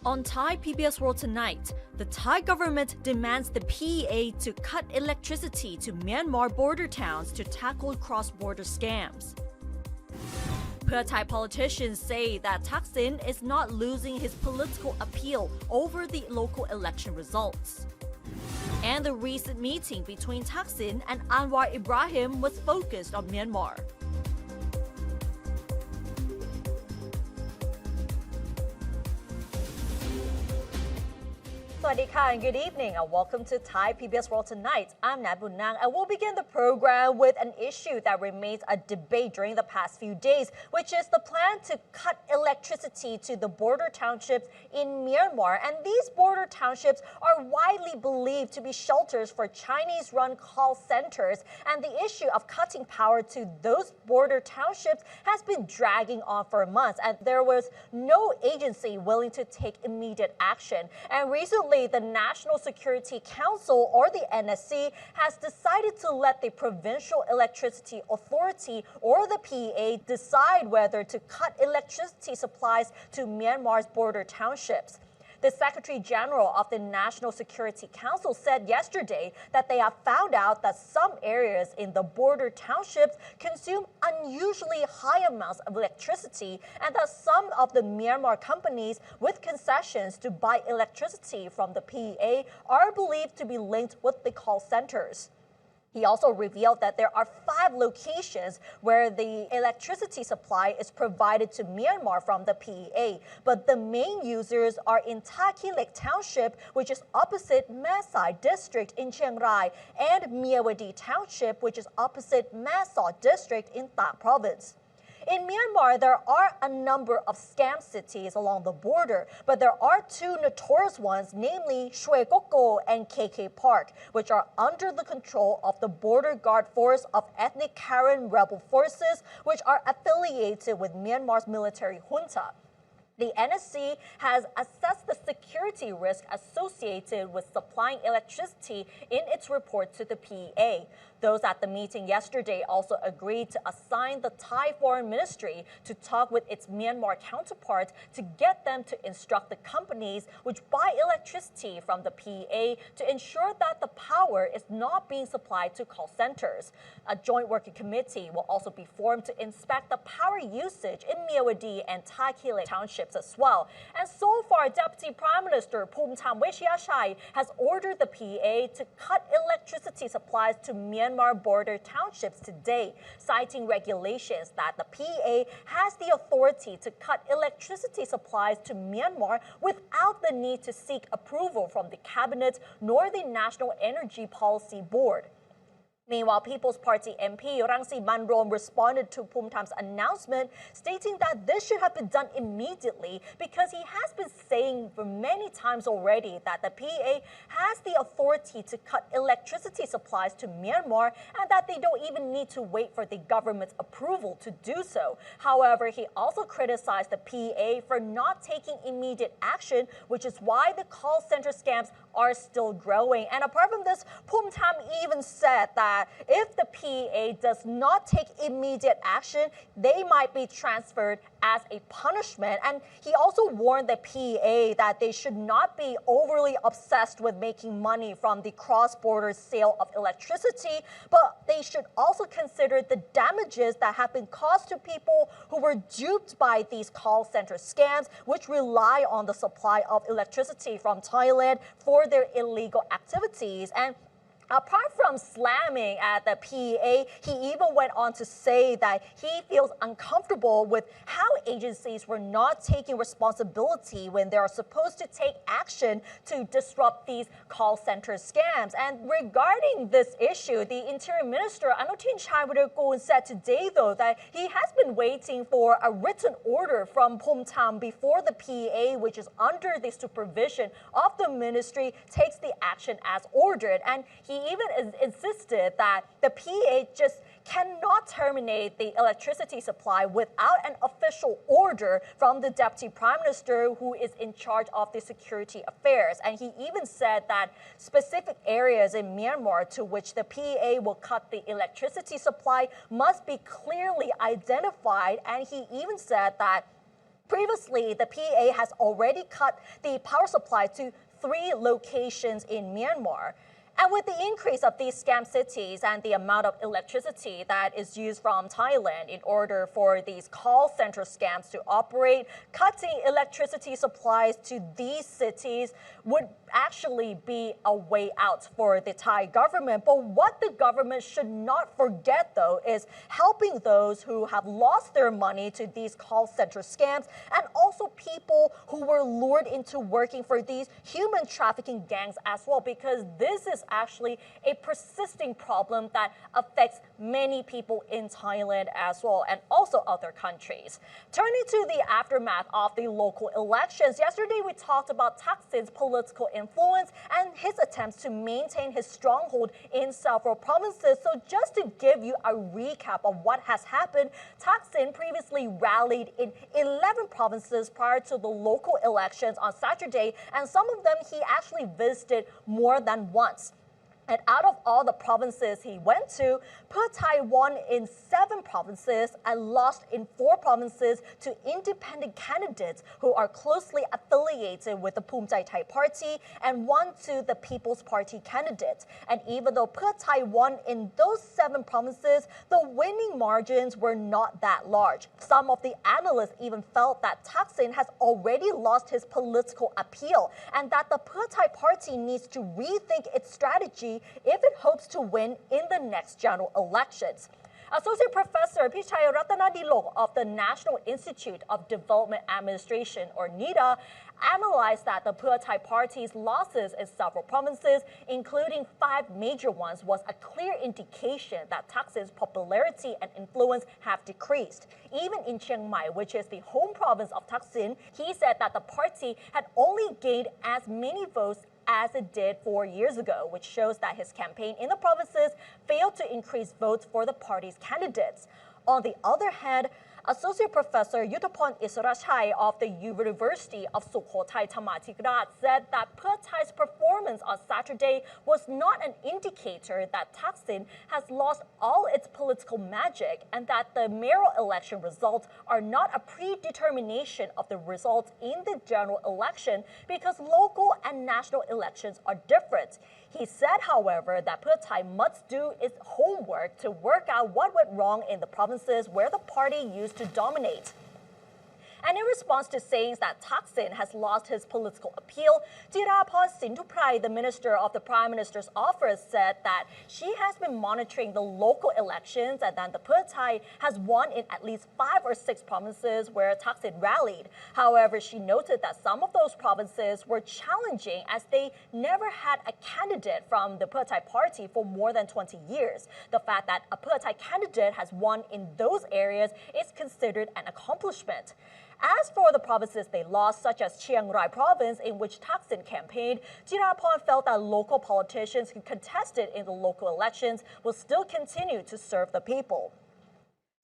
On Thai PBS World Tonight, the Thai government demands the PEA to cut electricity to Myanmar border towns to tackle cross-border scams. Thai politicians say that Thaksin is not losing his political appeal over the local election results. And the recent meeting between Thaksin and Thaksin-Ibrahim was focused on Myanmar. And good evening and welcome to Thai PBS World Tonight. I'm Nat Bunang and we'll begin the program with an issue that remains a debate during the past few days, which is the plan to cut electricity to the border townships in Myanmar. And these border townships are widely believed to be shelters for Chinese-run call centers. And the issue of cutting power to those border townships has been dragging on for months, and there was no agency willing to take immediate action. And recently, the National Security Council, or the NSC, has decided to let the Provincial Electricity Authority, or the PEA, decide whether to cut electricity supplies to Myanmar's border townships. The Secretary General of the National Security Council said yesterday that they have found out that some areas in the border townships consume unusually high amounts of electricity, and that some of the Myanmar companies with concessions to buy electricity from the PEA are believed to be linked with the call centers. He also revealed that there are 5 locations where the electricity supply is provided to Myanmar from the PEA, but the main users are in Taki Lake Township, which is opposite Masai District in Chiang Rai, and Myawaddy Township, which is opposite Masaw District in Tak Province. In Myanmar, there are a number of scam cities along the border, but there are 2 notorious ones, namely Shwe Koko and KK Park, which are under the control of the Border Guard Force of ethnic Karen rebel forces, which are affiliated with Myanmar's military junta. The NSC has assessed the security risk associated with supplying electricity in its report to the PEA. Those at the meeting yesterday also agreed to assign the Thai Foreign Ministry to talk with its Myanmar counterparts to get them to instruct the companies which buy electricity from the PEA to ensure that the power is not being supplied to call centers. A joint working committee will also be formed to inspect the power usage in Myawaddy and Taki Lake townships as well. And so far, Deputy Prime Minister Phumtham Wechayachai has ordered the PEA to cut electricity supplies to Myanmar border townships today, citing regulations that the PEA has the authority to cut electricity supplies to Myanmar without the need to seek approval from the Cabinet nor the National Energy Policy Board. Meanwhile, People's Party MP Rangsiman Rom responded to Phumtham's announcement, stating that this should have been done immediately because he has been saying for many times already that the PEA has the authority to cut electricity supplies to Myanmar and that they don't even need to wait for the government's approval to do so. However, he also criticized the PEA for not taking immediate action, which is why the call center scams are still growing. And apart from this, Phumtham even said that if the PEA does not take immediate action, they might be transferred as a punishment. And he also warned the PEA that they should not be overly obsessed with making money from the cross-border sale of electricity, but they should also consider the damages that have been caused to people who were duped by these call center scams, which rely on the supply of electricity from Thailand for their illegal activities. And apart from slamming at the PEA, he even went on to say that he feels uncomfortable with how agencies were not taking responsibility when they are supposed to take action to disrupt these call center scams. And regarding this issue, the Interior Minister Anutin Charnvirakul said today, though, that he has been waiting for a written order from Phumtham before the PEA, which is under the supervision of the ministry, takes the action as ordered. And he even insisted that the PEA just cannot terminate the electricity supply without an official order from the Deputy Prime Minister, who is in charge of the security affairs. And he even said that specific areas in Myanmar to which the PEA will cut the electricity supply must be clearly identified. And he even said that Previously, the PA has already cut the power supply to 3 locations in Myanmar. And with the increase of these scam cities and the amount of electricity that is used from Thailand in order for these call center scams to operate, cutting electricity supplies to these cities would actually be a way out for the Thai government. But what the government should not forget, though, is helping those who have lost their money to these call center scams and also people who were lured into working for these human trafficking gangs as well, because this is actually a persisting problem that affects many people in Thailand as well, and also other countries. Turning to the aftermath of the local elections, yesterday we talked about Thaksin's political influence and his attempts to maintain his stronghold in several provinces. So just to give you a recap of what has happened, Thaksin previously rallied in 11 provinces prior to the local elections on Saturday, and some of them he actually visited more than once. And out of all the provinces he went to, Pheu Thai won in 7 provinces and lost in 4 provinces to independent candidates who are closely affiliated with the Phumjai Thai Party, and 1 to the People's Party candidate. And even though Pheu Thai won in those 7 provinces, the winning margins were not that large. Some of the analysts even felt that Thaksin has already lost his political appeal and that the Pheu Thai Party needs to rethink its strategy if it hopes to win in the next general elections. Associate Professor Pichai Ratanadilok of the National Institute of Development Administration, or NIDA, analyzed that the Pheu Thai Party's losses in several provinces, including 5 major ones, was a clear indication that Thaksin's popularity and influence have decreased. Even in Chiang Mai, which is the home province of Thaksin, he said that the party had only gained as many votes as it did 4 years ago, which shows that his campaign in the provinces failed to increase votes for the party's candidates. On the other hand, Associate Professor Yuttapon Isarachai of the University of Sukhothai Thamathikrat said that Pheu Thai's performance on Saturday was not an indicator that Thaksin has lost all its political magic, and that the mayoral election results are not a predetermination of the results in the general election, because local and national elections are different. He said, however, that Pheu Thai must do its homework to work out what went wrong in the provinces where the party used to dominate. And in response to sayings that Thaksin has lost his political appeal, Jirapon Sinthuphrai, the minister of the Prime Minister's office, said that she has been monitoring the local elections and that the Pheu Thai has won in at least 5 or 6 provinces where Thaksin rallied. However, she noted that some of those provinces were challenging as they never had a candidate from the Pheu Thai party for more than 20 years. The fact that a Pheu Thai candidate has won in those areas is considered an accomplishment. As for the provinces they lost, such as Chiang Rai province, in which Thaksin campaigned, Jirapon felt that local politicians who contested in the local elections will still continue to serve the people.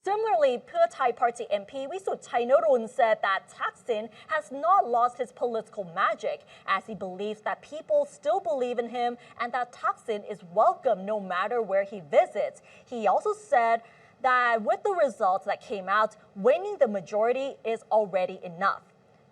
Similarly, Pheu Thai Party MP Wisut Chainorun said that Thaksin has not lost his political magic, as he believes that people still believe in him and that Thaksin is welcome no matter where he visits. He also said that with the results that came out, winning the majority is already enough.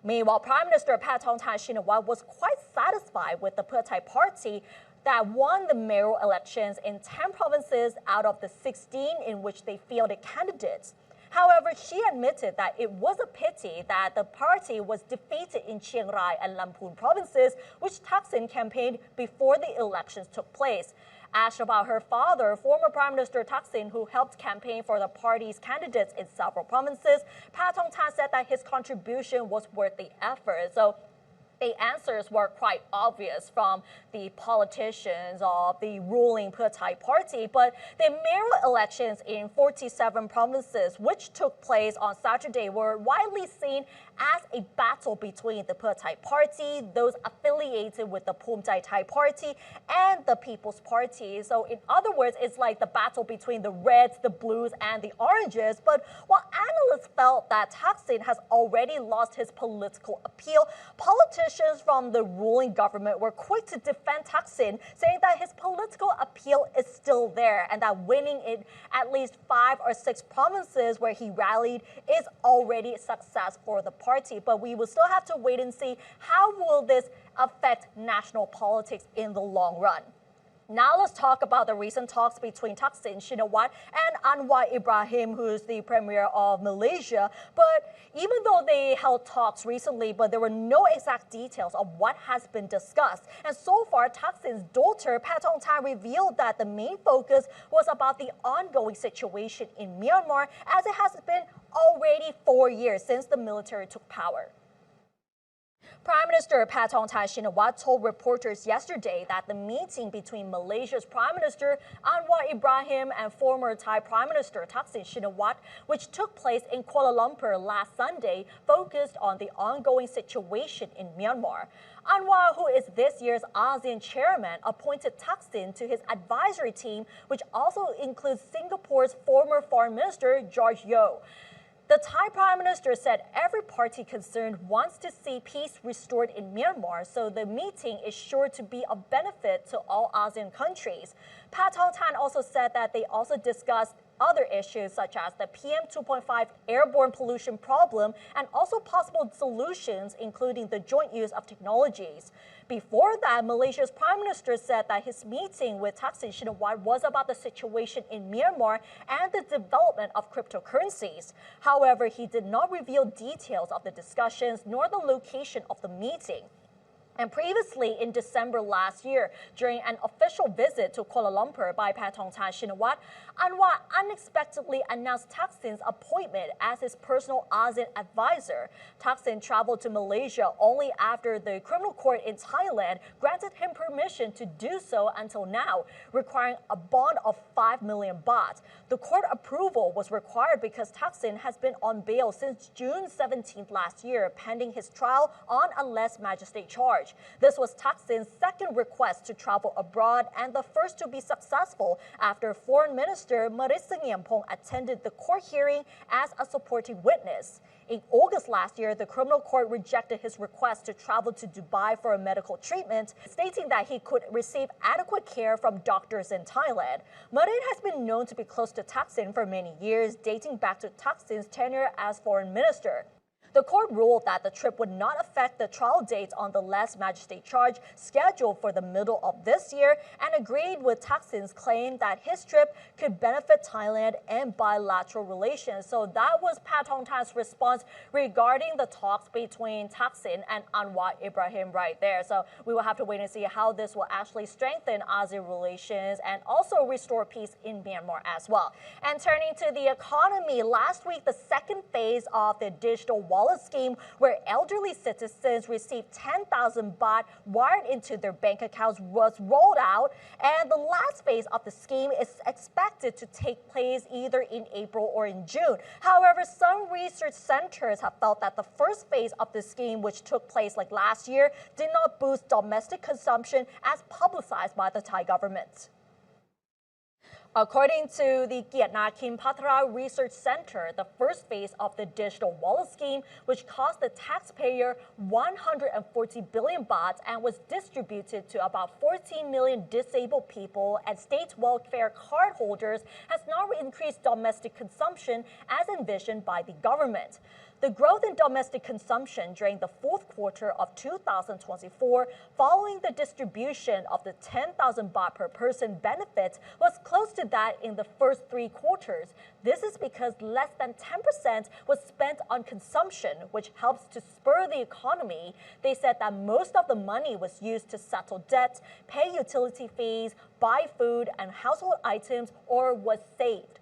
Meanwhile, Prime Minister Paetongtarn Shinawatra was quite satisfied with the Pheu Thai Party that won the mayoral elections in 10 provinces out of the 16 in which they fielded candidates. However, she admitted that it was a pity that the party was defeated in Chiang Rai and Lamphun provinces, which Thaksin campaigned before the elections took place. Asked about her father, former Prime Minister Thaksin, who helped campaign for the party's candidates in several provinces, Paetongtarn said that his contribution was worth the effort. So the answers were quite obvious from the politicians of the ruling Pheu Thai party, but the mayoral elections in 47 provinces, which took place on Saturday, were widely seen as a battle between the Pheu Thai party, those affiliated with the Phumjai Thai party, and the People's Party. So in other words, it's like the battle between the reds, the blues, and the oranges. But while analysts felt that Thaksin has already lost his political appeal, politicians politicians from the ruling government were quick to defend Thaksin, saying that his political appeal is still there and that winning in at least 5 or 6 provinces where he rallied is already a success for the party. But we will still have to wait and see how will this affect national politics in the long run. Now let's talk about the recent talks between Thaksin-Shinawatra and Anwar Ibrahim, who is the premier of Malaysia. But even though they held talks recently, but there were no exact details of what has been discussed. And so far, Thaksin's daughter, Pattongtarn, revealed that the main focus was about the ongoing situation in Myanmar, as it has been already 4 years since the military took power. Prime Minister Pattongtarn told reporters yesterday that the meeting between Malaysia's Prime Minister Anwar Ibrahim and former Thai Prime Minister Thaksin-Shinawatra, which took place in Kuala Lumpur last Sunday, focused on the ongoing situation in Myanmar. Anwar, who is this year's ASEAN chairman, appointed Thaksin to his advisory team, which also includes Singapore's former Foreign Minister George Yeo. The Thai Prime Minister said every party concerned wants to see peace restored in Myanmar, so the meeting is sure to be of benefit to all ASEAN countries. Pattongtarn also said that they also discussed other issues such as the PM 2.5 airborne pollution problem and also possible solutions, including the joint use of technologies. Before that, Malaysia's Prime Minister said that his meeting with Thaksin-Shinawatra was about the situation in Myanmar and the development of cryptocurrencies. However, he did not reveal details of the discussions nor the location of the meeting. And previously, in December last year, during an official visit to Kuala Lumpur by Pattongtarn-Shinawatra, Anwar unexpectedly announced Thaksin's appointment as his personal ASEAN advisor. Thaksin traveled to Malaysia only after the criminal court in Thailand granted him permission to do so until now, requiring a bond of 5 million baht. The court approval was required because Thaksin has been on bail since June 17th last year, pending his trial on a less magistrate charge. This was Thaksin's second request to travel abroad and the first to be successful after Foreign Minister Marissangiampong attended the court hearing as a supporting witness. In August last year, the criminal court rejected his request to travel to Dubai for a medical treatment, stating that he could receive adequate care from doctors in Thailand. Marin has been known to be close to Thaksin for many years, dating back to Thaksin's tenure as foreign minister. The court ruled that the trip would not affect the trial date on the less magistrate charge scheduled for the middle of this year and agreed with Thaksin's claim that his trip could benefit Thailand and bilateral relations. So that was Pattongtarn's response regarding the talks between Thaksin and Anwar Ibrahim right there. So we will have to wait and see how this will actually strengthen ASEAN relations and also restore peace in Myanmar as well. And turning to the economy, last week the second phase of the digital wallet scheme, where elderly citizens received 10,000 baht wired into their bank accounts, was rolled out, and the last phase of the scheme is expected to take place either in April or in June. However, some research centers have felt that the first phase of the scheme, which took place like last year, did not boost domestic consumption as publicized by the Thai government. According to the Kiatnakin Patra Research Center, the first phase of the digital wallet scheme, which cost the taxpayer 140 billion baht and was distributed to about 14 million disabled people and state welfare card holders, has not increased domestic consumption as envisioned by the government. The growth in domestic consumption during the fourth quarter of 2024, following the distribution of the 10,000 baht per person benefit, was close to that in the first 3 quarters. This is because less than 10% was spent on consumption, which helps to spur the economy. They said that most of the money was used to settle debt, pay utility fees, buy food and household items, or was saved.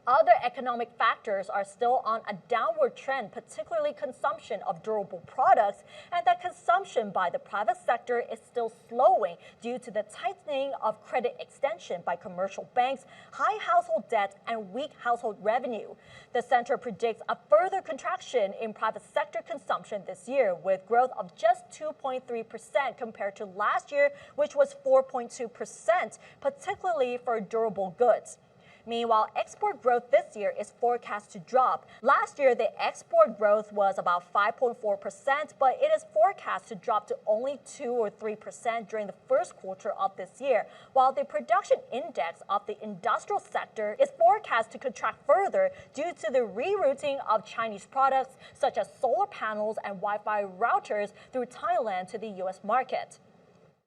Other economic factors are still on a downward trend, particularly consumption of durable products, and that consumption by the private sector is still slowing due to the tightening of credit extension by commercial banks, high household debt, and weak household revenue. The center predicts a further contraction in private sector consumption this year, with growth of just 2.3% compared to last year, which was 4.2%, particularly for durable goods. Meanwhile, export growth this year is forecast to drop. Last year, the export growth was about 5.4%, but it is forecast to drop to only 2 or 3% during the first quarter of this year, while the production index of the industrial sector is forecast to contract further due to the rerouting of Chinese products such as solar panels and Wi-Fi routers through Thailand to the U.S. market.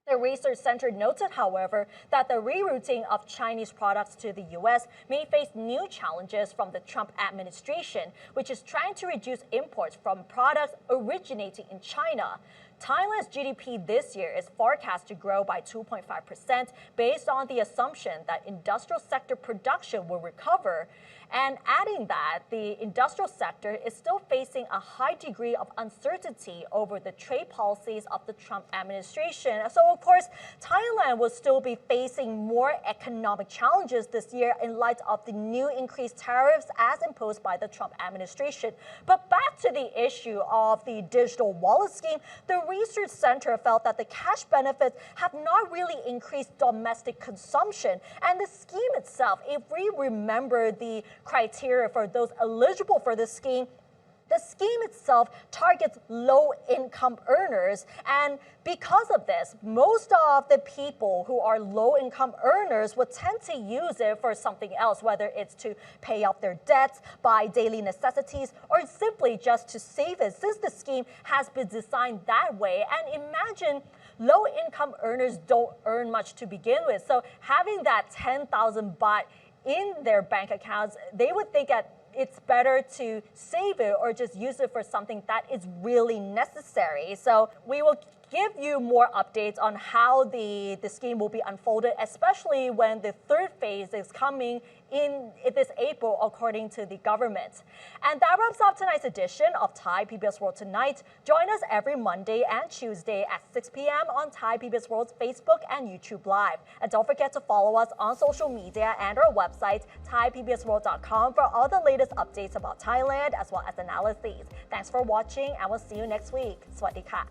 The research center noted, however, that the rerouting of Chinese products to the U.S. may face new challenges from the Trump administration, which is trying to reduce imports from products originating in China. Thailand's GDP this year is forecast to grow by 2.5% based on the assumption that industrial sector production will recover. And adding that, the industrial sector is still facing a high degree of uncertainty over the trade policies of the Trump administration. So, of course, Thailand will still be facing more economic challenges this year in light of the new increased tariffs as imposed by the Trump administration. But back to the issue of the digital wallet scheme, the research center felt that the cash benefits have not really increased domestic consumption. And the scheme itself, if we remember the criteria for those eligible for the scheme, the scheme itself targets low-income earners, and because of this, most of the people who are low-income earners would tend to use it for something else, whether it's to pay off their debts, buy daily necessities, or simply just to save it, since the scheme has been designed that way. And imagine low-income earners don't earn much to begin with, so having that 10,000 baht in their bank accounts, they would think that it's better to save it or just use it for something that is really necessary. So we will give you more updates on how the scheme will be unfolded, especially when the third phase is coming in this April, according to the government. And that wraps up tonight's edition of Thai PBS World Tonight. Join us every Monday and Tuesday at 6 p.m. on Thai PBS World's Facebook and YouTube Live. And don't forget to follow us on social media and our website, thaipbsworld.com, for all the latest updates about Thailand as well as analyses. Thanks for watching, and we'll see you next week. Sawasdee ka.